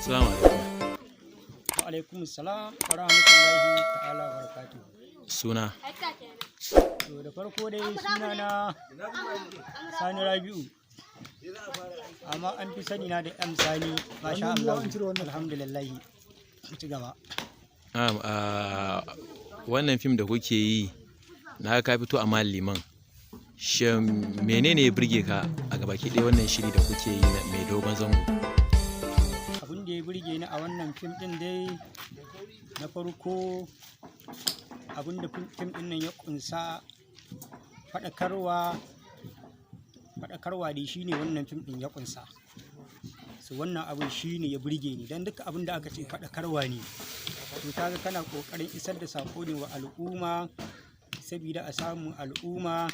Assalamu alaikum. Wa alaikum salam wa rahmatullahi ta'ala wa barakatuh. Suna? To da farko dai sunana Sani Rabi'u, amma an fi sani na da Sani. Masha Allah, alhamdulillah. Ci gaba. Wannan fim da kuke yi na ka fito a liman. Shin menene ya burge ka a gabaki ɗaya wannan shiri da kuke yi mai dogon zango? Abin da ya burge ni a wannan fim ɗin dai na farko, abin da fim ɗin nan ya ƙunsa faɗakarwa dai shine wannan fim ɗin ya ƙunsa. So wannan abin shine ya burge ni, dan duka abin da aka ce faɗakarwa ne, to kaga kana ƙoƙarin isar da sako ne wa al'umma, saboda a samu al'umma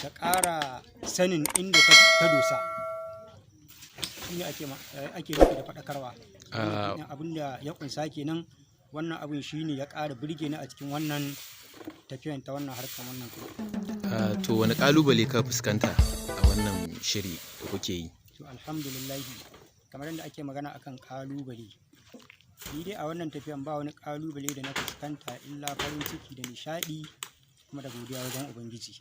ta ƙara sanin inda ta dosa. Shine ake nufi da faɗakarwa. Abin da ya ƙunsa kenan. Wannan abin shine ya ƙara burge ni a cikin wannan tafiyan ta wannan harkar wannan fim. To wani ƙalubale ka fuskanta a wannan shiri da kuke yi? To alhamdulillah, kamar yadda ake magana akan ƙalubale, ni dai a wannan tafiyan ba wani ƙalubale da na fuskanta illa farin ciki da nishaɗi kuma da godiya wajen Ubangiji.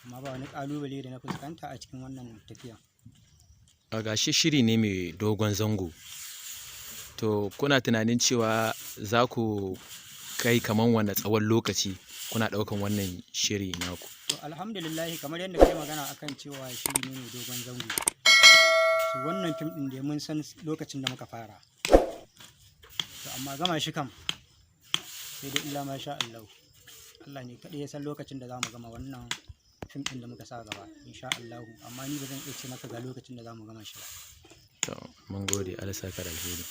Amma ba wani ƙalubale da na fuskanta a cikin wannan tafiyan. Gashi shiri ne mai dogon zango, to kuna tunanin cewa za ku kai kaman wani tsawon lokaci kuna ɗaukan wannan shiri naku? To alhamdulillah, kamar yadda kai magana akan cewa shiri ne mai dogon zango, so wannan fim ɗin da mun san lokacin da muka fara, to amma gama shi kam sai dai illa masha Allah. Allah ne kaɗai ya san lokacin da za mu gama wannan fim ɗin da muka sa gaba, insha Allah. Amma ni ba zan iya ce maka ga lokacin da za mu gama shi ba. To mun gode, Allah saka da alheri.